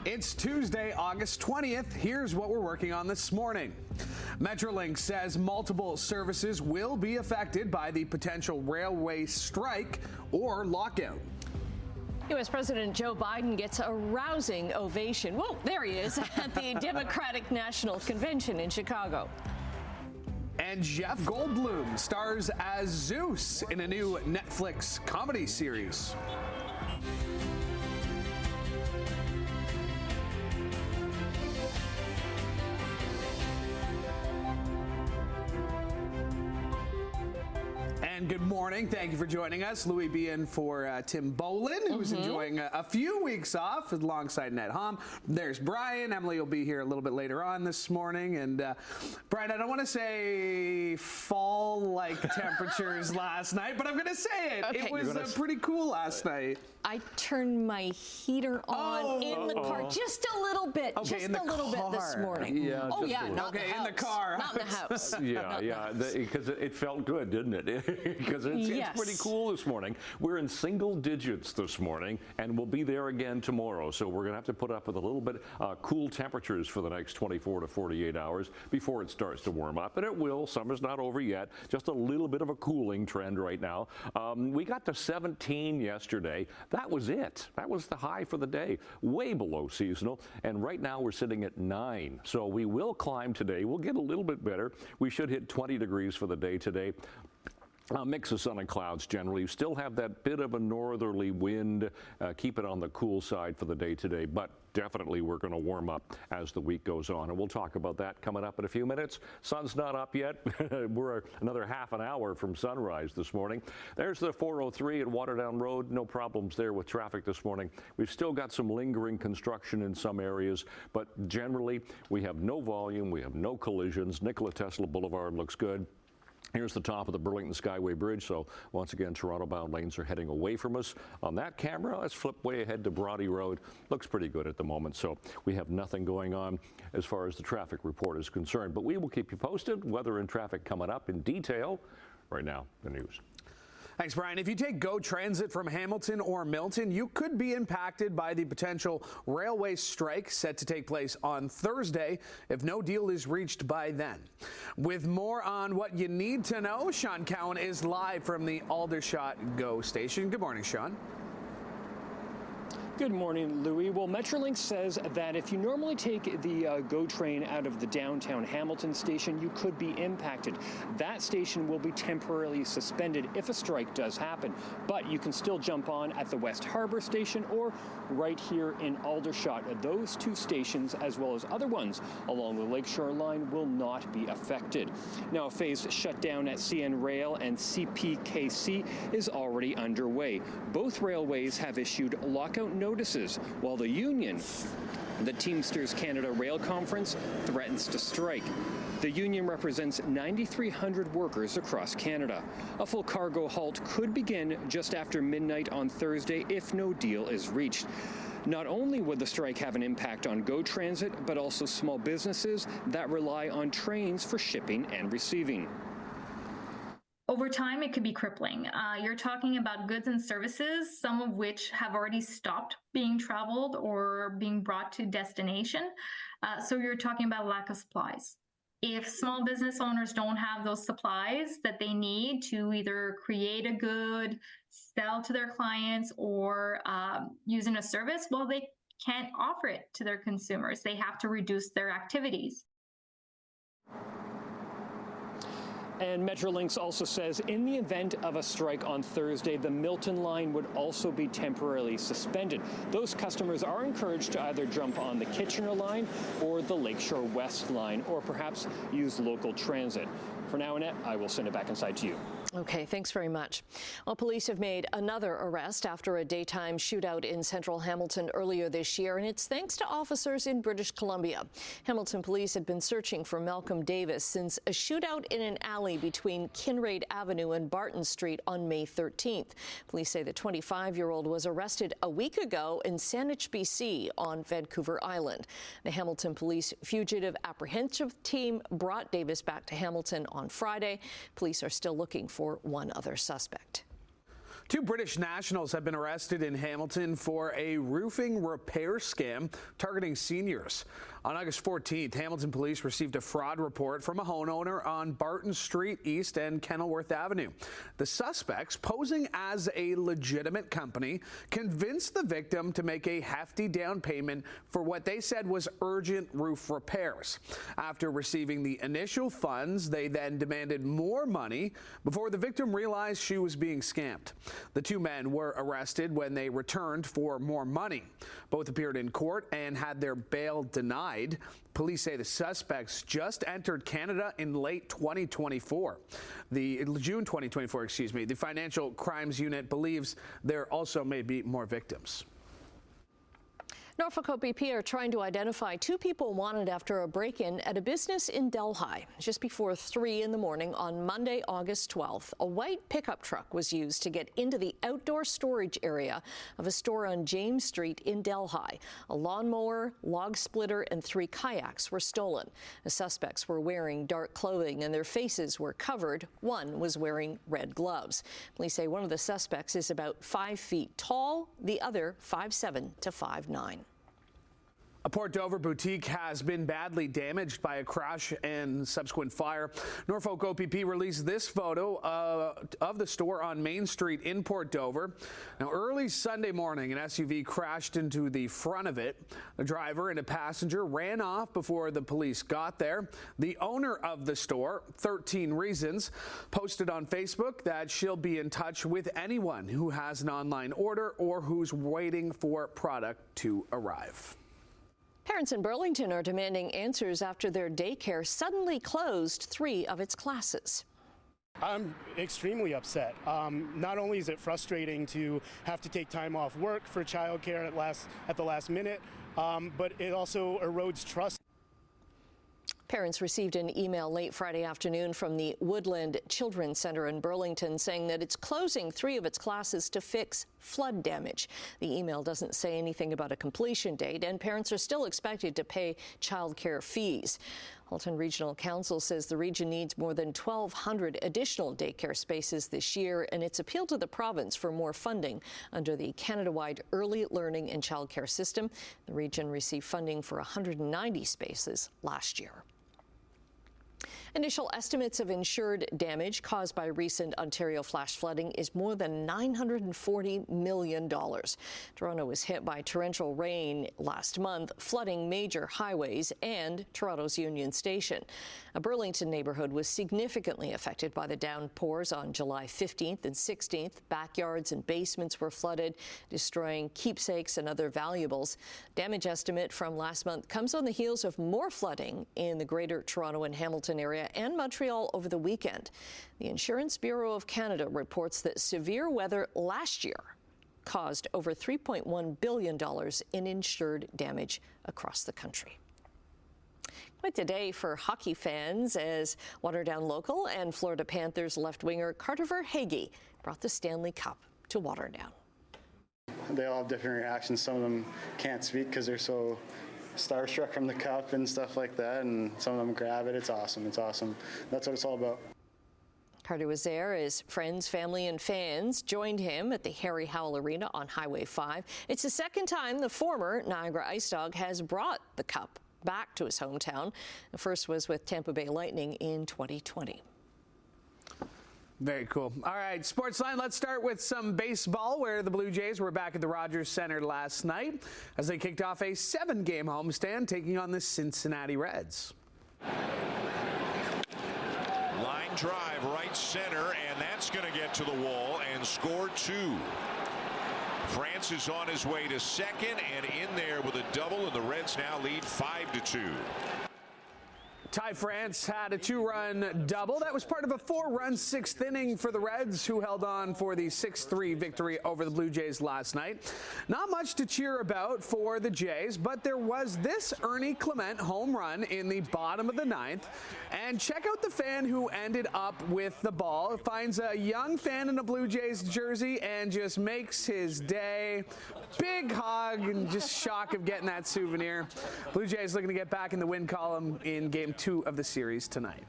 It's Tuesday, August 20th. Here's what we're working on this morning. Metrolink says multiple services will be affected by the potential railway strike or lockout. U.S. President Joe Biden gets a rousing ovation. Whoa, there he is at the Democratic National Convention in Chicago. And Jeff Goldblum stars as Zeus in a new Netflix comedy series. And good morning. Thank you for joining us. Louis B. in for Tim Bolin, who's enjoying a few weeks off alongside Ned Hom. There's Brian. Emily will be here a little bit later on this morning. And Brian, I don't want to say fall-like temperatures last night, but I'm going to say it. Okay. It was pretty cool last night. I turned my heater on in the car just a little bit, Okay, just a little bit this morning. Yeah, oh just yeah, a not Okay, the house. in the car. Not in the house. Yeah, because it felt good, didn't it? Because it's pretty cool this morning. We're in single digits this morning, and we'll be there again tomorrow. So we're going to have to put up with a little bit cool temperatures for the next 24 to 48 hours before it starts to warm up. And it will. Summer's not over yet. Just a little bit of a cooling trend right now. We got to 17 yesterday. That was it. That was the high for the day. Way below seasonal. And right now we're sitting at 9. So we will climb today. We'll get a little bit better. We should hit 20 degrees for the day today. Mix of sun and clouds generally. Still have that bit of a northerly wind. Keep it on the cool side for the day today, but definitely we're going to warm up as the week goes on. And we'll talk about that coming up in a few minutes. Sun's not up yet. We're another half an hour from sunrise this morning. There's the 403 at Waterdown Road. No problems there with traffic this morning. We've still got some lingering construction in some areas, but generally we have no volume. We have no collisions. Nikola Tesla Boulevard looks good. Here's the top of the Burlington Skyway Bridge. So once again, Toronto-bound lanes are heading away from us. On that camera, let's flip way ahead to Brodie Road. Looks pretty good at the moment. So we have nothing going on as far as the traffic report is concerned. But we will keep you posted. Weather and traffic coming up in detail. Right now, the news. Thanks, Brian. If you take GO Transit from Hamilton or Milton, you could be impacted by the potential railway strike set to take place on Thursday if no deal is reached by then. With more on what you need to know, Sean Cowan is live from the Aldershot GO station. Good morning, Sean. Good morning, Louis. Well, Metrolink says that if you normally take the GO train out of the downtown Hamilton station, you could be impacted. That station will be temporarily suspended if a strike does happen, but you can still jump on at the West Harbour station or right here in Aldershot. Those two stations, as well as other ones along the Lakeshore line, will not be affected. Now, a phased shutdown at CN Rail and CPKC is already underway. Both railways have issued lockout notices, while the union, the Teamsters Canada Rail Conference, threatens to strike. The union represents 9,300 workers across Canada. A full cargo halt could begin just after midnight on Thursday if no deal is reached. Not only would the strike have an impact on GO Transit, but also small businesses that rely on trains for shipping and receiving. Over time, it could be crippling. You're talking about goods and services, some of which have already stopped being traveled or being brought to destination. So you're talking about lack of supplies. If small business owners don't have those supplies that they need to either create a good, sell to their clients, or using a service, well, they can't offer it to their consumers. They have to reduce their activities. And Metrolinx also says in the event of a strike on Thursday, the Milton line would also be temporarily suspended. Those customers are encouraged to either jump on the Kitchener line or the Lakeshore West line, or perhaps use local transit. For now, Annette, I will send it back inside to you. Okay, thanks very much. Well, police have made another arrest after a daytime shootout in central Hamilton earlier this year, and it's thanks to officers in British Columbia. Hamilton police had been searching for Malcolm Davis since a shootout in an alley between Kinraid Avenue and Barton Street on May 13th. Police say the 25-year-old was arrested a week ago in Saanich, BC on Vancouver Island. The Hamilton Police Fugitive Apprehension Team brought Davis back to Hamilton on Friday. Police are still looking for one other suspect. Two British nationals have been arrested in Hamilton for a roofing repair scam targeting seniors. On August 14th, Hamilton police received a fraud report from a homeowner on Barton Street East and Kenilworth Avenue. The suspects, posing as a legitimate company, convinced the victim to make a hefty down payment for what they said was urgent roof repairs. After receiving the initial funds, they then demanded more money before the victim realized she was being scammed. The two men were arrested when they returned for more money. Both appeared in court and had their bail denied. Police say the suspects just entered Canada in late 2024. June 2024, excuse me. The Financial Crimes Unit believes there also may be more victims. Norfolk OPP are trying to identify two people wanted after a break-in at a business in Delhi. Just before 3 in the morning on Monday, August 12th, a white pickup truck was used to get into the outdoor storage area of a store on James Street in Delhi. A lawnmower, log splitter, and 3 kayaks were stolen. The suspects were wearing dark clothing and their faces were covered. One was wearing red gloves. Police say one of the suspects is about 5 feet tall, the other 5'7" to 5'9". A Port Dover boutique has been badly damaged by a crash and subsequent fire. Norfolk OPP released this photo of the store on Main Street in Port Dover. Now, early Sunday morning, an SUV crashed into the front of it. The driver and a passenger ran off before the police got there. The owner of the store, 13 Reasons, posted on Facebook that she'll be in touch with anyone who has an online order or who's waiting for product to arrive. Parents in Burlington are demanding answers after their daycare suddenly closed 3 of its classes. I'm extremely upset. Not only is it frustrating to have to take time off work for childcare at the last minute, but it also erodes trust. Parents received an email late Friday afternoon from the Woodland Children's Center in Burlington saying that it's closing 3 of its classes to fix flood damage. The email doesn't say anything about a completion date, and parents are still expected to pay child care fees. Halton Regional Council says the region needs more than 1,200 additional daycare spaces this year, and it's appealed to the province for more funding under the Canada-wide Early Learning and Child Care System. The region received funding for 190 spaces last year. Initial estimates of insured damage caused by recent Ontario flash flooding is more than $940 million. Toronto was hit by torrential rain last month, flooding major highways and Toronto's Union Station. A Burlington neighborhood was significantly affected by the downpours on July 15th and 16th. Backyards and basements were flooded, destroying keepsakes and other valuables. Damage estimate from last month comes on the heels of more flooding in the Greater Toronto and Hamilton area and Montreal over the weekend. The Insurance Bureau of Canada reports that severe weather last year caused over $3.1 billion in insured damage across the country. Quite the day for hockey fans as Waterdown local and Florida Panthers left winger Carter Verhaeghe brought the Stanley Cup to Waterdown. They all have different reactions. Some of them can't speak because they're so starstruck from the cup and stuff like that, and some of them grab it. It's awesome. It's awesome. That's what it's all about. Carter was there as friends, family, and fans joined him at the Harry Howell Arena on Highway 5. It's the second time the former Niagara Ice Dog has brought the cup back to his hometown. The first was with Tampa Bay Lightning in 2020. Very cool. All right, Sportsline, let's start with some baseball, where the Blue Jays were back at the Rogers Center last night as they kicked off a 7-game homestand taking on the Cincinnati Reds. Line drive right center, and that's going to get to the wall and score 2. France is on his way to second and in there with a double, and the Reds now lead 5-2. Ty France had a 2-run double. That was part of a 4-run 6th inning for the Reds, who held on for the 6-3 victory over the Blue Jays last night. Not much to cheer about for the Jays, but there was this Ernie Clement home run in the bottom of the 9th. And check out the fan who ended up with the ball. Finds a young fan in a Blue Jays jersey and just makes his day. Big hug and just shock of getting that souvenir. Blue Jays looking to get back in the win column in Game 2 of the series tonight.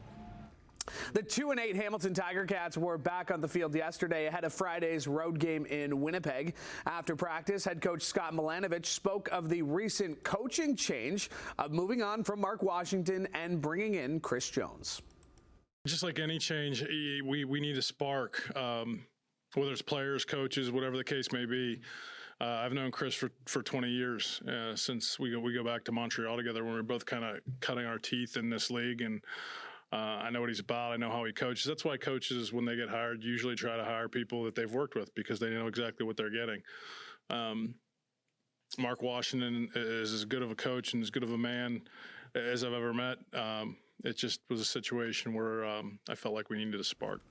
The 2-8 Hamilton Tiger Cats were back on the field yesterday ahead of Friday's road game in Winnipeg. After practice, head coach Scott Milanovich spoke of the recent coaching change of moving on from Mark Washington and bringing in Chris Jones. Just like any change, we need a spark, whether it's players, coaches, whatever the case may be. I've known Chris for 20 years, since we go back to Montreal together when we were both kind of cutting our teeth in this league, and I know what he's about. I know how he coaches. That's why coaches, when they get hired, usually try to hire people that they've worked with because they know exactly what they're getting. Mark Washington is as good of a coach and as good of a man as I've ever met. It just was a situation where I felt like we needed a spark.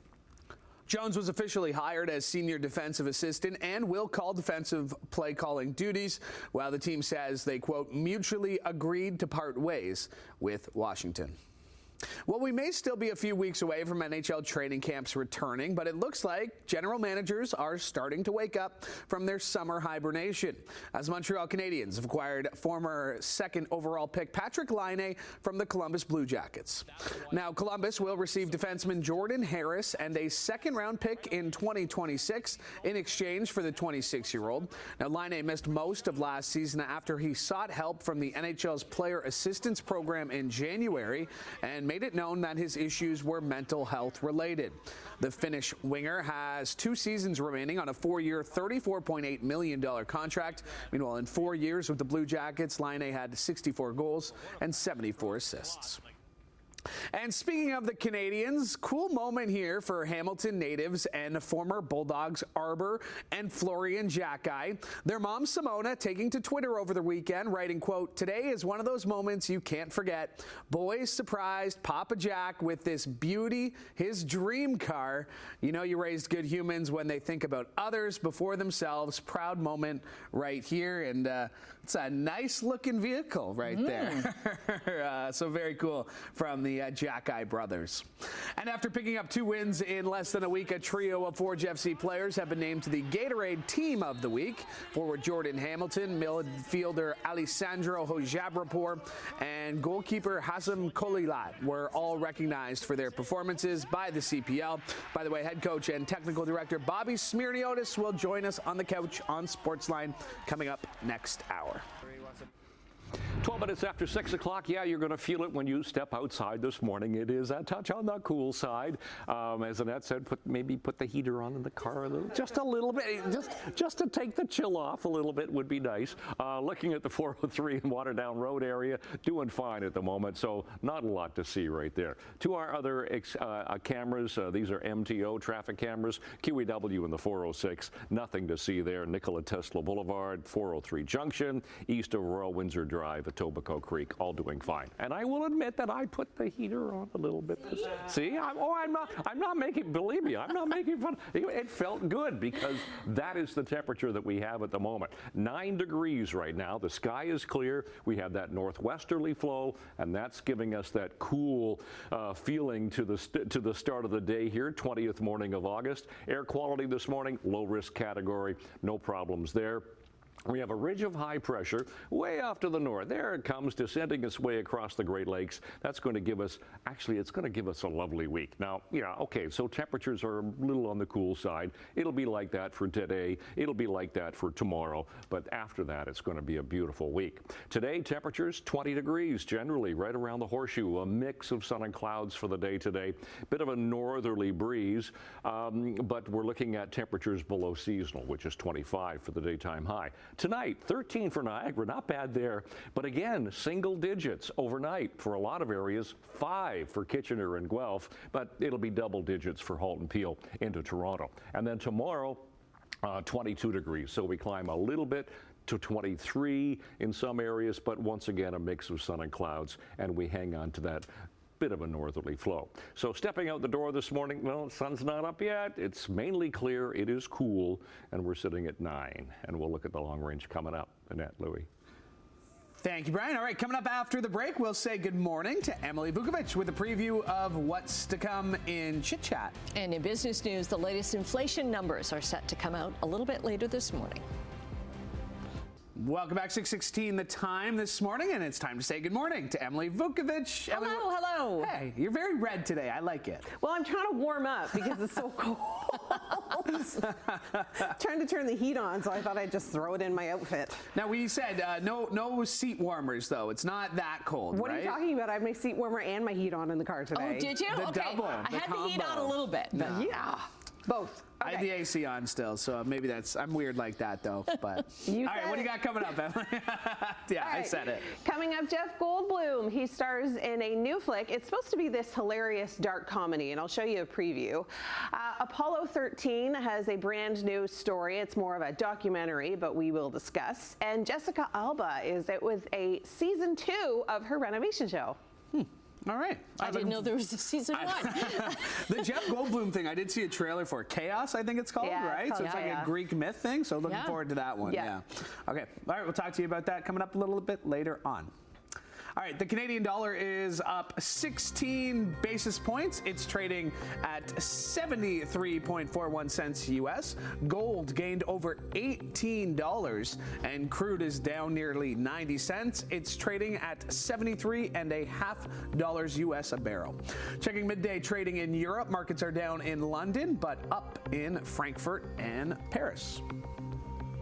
Jones was officially hired as senior defensive assistant and will call defensive play calling duties, while the team says they, quote, mutually agreed to part ways with Washington. Well, we may still be a few weeks away from NHL training camps returning, but it looks like general managers are starting to wake up from their summer hibernation, as Montreal Canadiens have acquired former second overall pick Patrick Laine from the Columbus Blue Jackets. Now, Columbus will receive defenseman Jordan Harris and a second-round pick in 2026 in exchange for the 26-year-old. Now, Laine missed most of last season after he sought help from the NHL's Player Assistance Program in January and made it known that his issues were mental health related. The Finnish winger has 2 seasons remaining on a 4-year, $34.8 million contract. Meanwhile, in 4 years with the Blue Jackets, Laine had 64 goals and 74 assists. And speaking of the Canadiens, cool moment here for Hamilton natives and former Bulldogs Arbor and Florian Xhekaj. Their mom, Simona, taking to Twitter over the weekend, writing, quote, today is one of those moments you can't forget. Boys surprised Papa Jack with this beauty, his dream car. You know you raised good humans when they think about others before themselves. Proud moment right here. And it's a nice looking vehicle right there. So very cool from the Xhekaj brothers. And after picking up 2 wins in less than a week, a trio of Forge FC players have been named to the Gatorade Team of the Week. Forward Jordan Hamilton, midfielder Alessandro Hojabrapor, and goalkeeper Hassam Kolilat were all recognized for their performances by the CPL. By the way, head coach and technical director Bobby Smirniotis will join us on the couch on Sportsline coming up next hour. 12 minutes after 6 o'clock. Yeah, you're going to feel it when you step outside this morning. It is a touch on the cool side. As Annette said, maybe put the heater on in the car just a little bit. Just to take the chill off a little bit would be nice. Looking at the 403 and Waterdown Road area, doing fine at the moment, so not a lot to see right there. To our other cameras, these are MTO traffic cameras. QEW in the 406, nothing to see there. Nikola Tesla Boulevard, 403 Junction, east of Royal Windsor Drive, Etobicoke Creek, all doing fine. And I will admit that I put the heater on a little bit. See, I'm not making, believe me, I'm not making fun. It felt good because that is the temperature that we have at the moment. 9 degrees right now. The sky is clear. We have that northwesterly flow, and that's giving us that cool feeling to the start of the day here, 20th morning of August. Air quality this morning, low risk category, no problems there. We have a ridge of high pressure way off to the north. There it comes, descending its way across the Great Lakes. That's going to give us, actually, it's going to give us a lovely week. Now, yeah, okay, so temperatures are a little on the cool side. It'll be like that for today. It'll be like that for tomorrow. But after that, it's going to be a beautiful week. Today, temperatures 20 degrees generally right around the horseshoe. A mix of sun and clouds for the day today. Bit of a northerly breeze, but we're looking at temperatures below seasonal, which is 25 for the daytime high. Tonight, 13 for Niagara, not bad there. But again, single digits overnight for a lot of areas, 5 for Kitchener and Guelph, but it'll be double digits for Halton Peel into Toronto. And then tomorrow, 22 degrees. So we climb a little bit to 23 in some areas, but once again, a mix of sun and clouds, and we hang on to that bit of a northerly flow. So stepping out the door this morning, well, the sun's not up yet. It's mainly clear. It is cool, and we're sitting at 9. And we'll look at the long range coming up. Annette, Louie. Thank you, Brian. All right, coming up after the break, we'll say good morning to Emily Vukovic with a preview of what's to come in Chit Chat. And in business news, the latest inflation numbers are set to come out a little bit later this morning. Welcome back, 6:16 the time this morning, and it's time to say good morning to Emily Vukovic. Hello, hello. Hey, you're very red today. I like it. Well, I'm trying to warm up because it's so cold. Trying to turn the heat on, so I thought I'd just throw it in my outfit. Now, we said no seat warmers, though. It's not that cold, What right? are you talking about? I have my seat warmer and my heat on in the car today. Oh, did you? The okay. double, I the had the heat on combo. a little bit. But Yeah, both. I had the AC on still, so maybe I'm weird like that, though. But all right, what do you got coming up, Emily? Yeah, All right. I said it. Coming up, Jeff Goldblum. He stars in a new flick. It's supposed to be this hilarious dark comedy, and I'll show you a preview. Apollo 13 has a brand new story. It's more of a documentary, but we will discuss. And Jessica Alba is out with a season 2 of her renovation show. All right. I didn't know there was a season 1. The Jeff Goldblum thing, I did see a trailer for Chaos, I think it's called, Yeah, it's right? called So it's like Chaos. a Greek myth thing. So looking forward to that one. Yeah. Okay. All right. We'll talk to you about that coming up a little bit later on. All right, the Canadian dollar is up 16 basis points. It's trading at 73.41 cents US. Gold gained over $18, and crude is down nearly 90 cents. It's trading at $73.50 US a barrel. Checking midday trading in Europe, markets are down in London, but up in Frankfurt and Paris.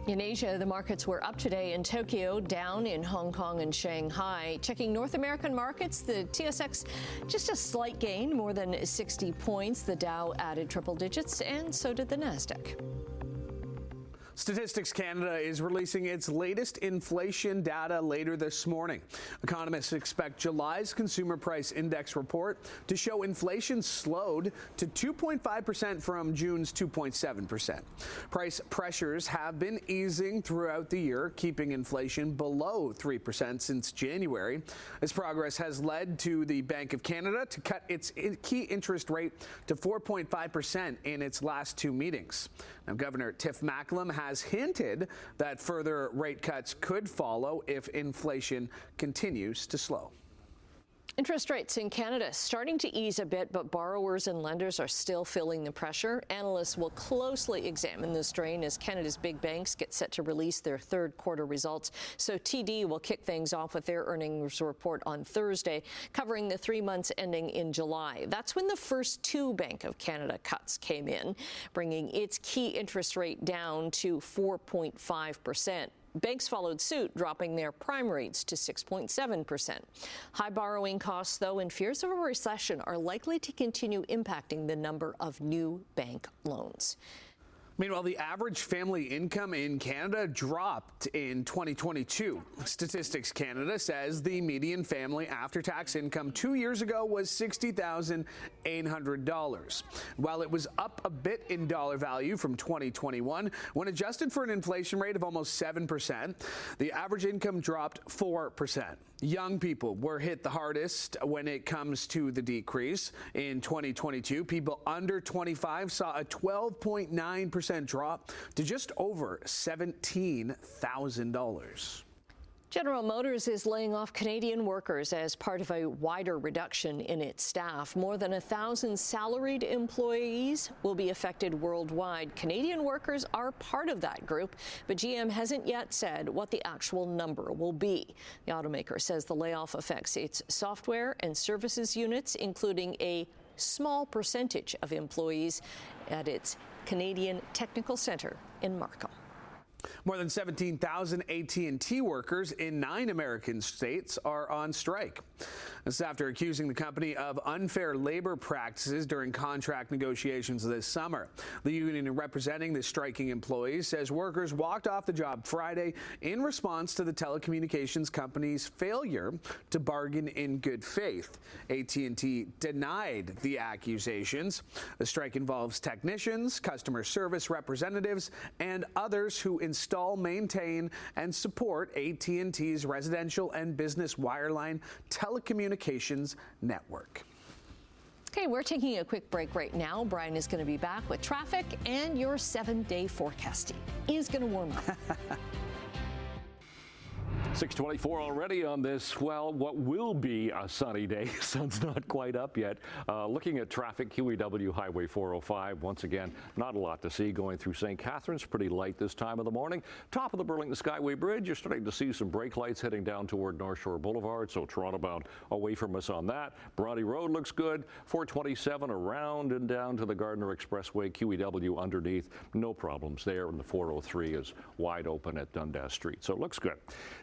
In Asia, the markets were up today in Tokyo, down in Hong Kong and Shanghai. Checking North American markets, the TSX just a slight gain, more than 60 points. The Dow added triple digits, and so did the Nasdaq. Statistics Canada is releasing its latest inflation data later this morning. Economists expect July's consumer price index report to show inflation slowed to 2.5% from June's 2.7%. Price pressures have been easing throughout the year, keeping inflation below 3% since January. This progress has led to the Bank of Canada to cut its key interest rate to 4.5% in its last 2 meetings. Now, Governor Tiff Macklem has hinted that further rate cuts could follow if inflation continues to slow. Interest rates in Canada starting to ease a bit, but borrowers and lenders are still feeling the pressure. Analysts will closely examine the strain as Canada's big banks get set to release their third quarter results. So TD will kick things off with their earnings report on Thursday, covering the 3 months ending in July. That's when the first 2 Bank of Canada cuts came in, bringing its key interest rate down to 4.5%. Banks followed suit, dropping their prime rates to 6.7%. High borrowing costs, though, and fears of a recession are likely to continue impacting the number of new bank loans. Meanwhile, the average family income in Canada dropped in 2022. Statistics Canada says the median family after-tax income 2 years ago was $60,800. While it was up a bit in dollar value from 2021, when adjusted for an inflation rate of almost 7%, the average income dropped 4%. Young people were hit the hardest when it comes to the decrease. In 2022, people under 25 saw a 12.9% drop to just over $17,000. General Motors is laying off Canadian workers as part of a wider reduction in its staff. More than 1,000 salaried employees will be affected worldwide. Canadian workers are part of that group, but GM hasn't yet said what the actual number will be. The automaker says the layoff affects its software and services units, including a small percentage of employees at its Canadian Technical Centre in Markham. More than 17,000 AT&T workers in 9 American states are on strike. This is after accusing the company of unfair labor practices during contract negotiations this summer. The union representing the striking employees says workers walked off the job Friday in response to the telecommunications company's failure to bargain in good faith. AT&T denied the accusations. The strike involves technicians, customer service representatives, and others who install, maintain, and support AT&T's residential and business wireline telecommunications network. Okay, we're taking a quick break right now. Brian is going to be back with traffic and your 7-day forecast. Is going to warm up. 6:24 already on this, well, what will be a sunny day. Sun's not quite up yet. Looking at traffic, QEW Highway 405, once again, not a lot to see going through St. Catharines. Pretty light this time of the morning. Top of the Burlington Skyway Bridge, you're starting to see some brake lights heading down toward North Shore Boulevard, so Toronto bound away from us on that. Bronte Road looks good. 427 around and down to the Gardiner Expressway, QEW underneath. No problems there, and the 403 is wide open at Dundas Street, so it looks good.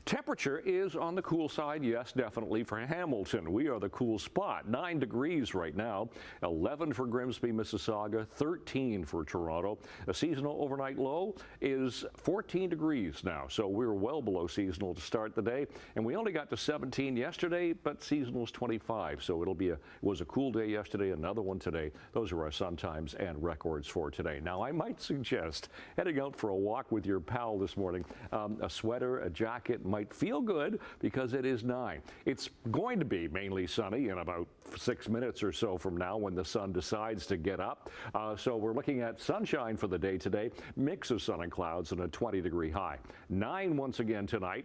Temperature is on the cool side, yes, definitely for Hamilton. We are the cool spot. 9 degrees right now, 11 for Grimsby, Mississauga, 13 for Toronto. A seasonal overnight low is 14 degrees now, so we're well below seasonal to start the day. And we only got to 17 yesterday, but seasonal's 25, so it was a cool day yesterday, another one today. Those are our sun times and records for today. Now, I might suggest heading out for a walk with your pal this morning. A sweater, a jacket might feel good because it is 9. It's going to be mainly sunny in about 6 minutes or so from now when the sun decides to get up. So we're looking at sunshine for the day today, mix of sun and clouds, and a 20-degree high. 9 once again tonight.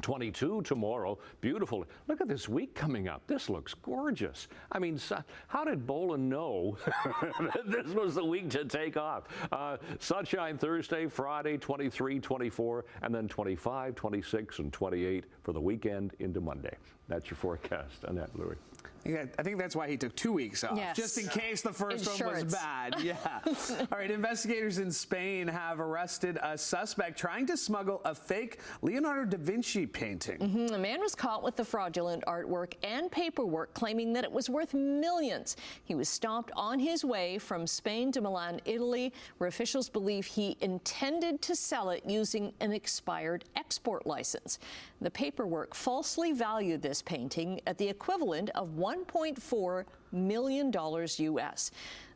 22 tomorrow. Beautiful. Look at this week coming up. This looks gorgeous. I mean, how did Bolin know that this was the week to take off? Sunshine Thursday, Friday, 23, 24, and then 25, 26, and 28 for the weekend into Monday. That's your forecast. Annette, Louis. Yeah, I think that's why he took 2 weeks off, just in case the first one was bad. Yeah. All right, investigators in Spain have arrested a suspect trying to smuggle a fake Leonardo da Vinci painting. A man was caught with the fraudulent artwork and paperwork claiming that it was worth millions. He was stopped on his way from Spain to Milan, Italy, where officials believe he intended to sell it using an expired export license. The paperwork falsely valued this painting at the equivalent of $1.4 million US.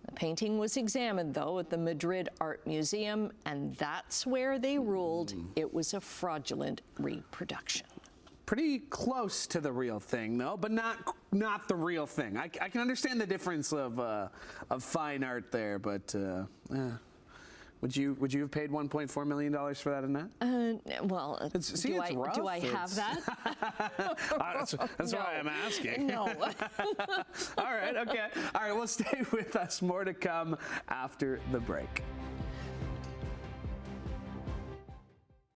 The painting was examined, though, at the Madrid Art Museum, and that's where they ruled it was a fraudulent reproduction. Pretty close to the real thing, though, but not the real thing. I can understand the difference of fine art there, but would you have paid $1.4 million for that, Annette? Well, do I have that? That's why I'm asking. No. All right, okay. All right, well, stay with us. More to come after the break.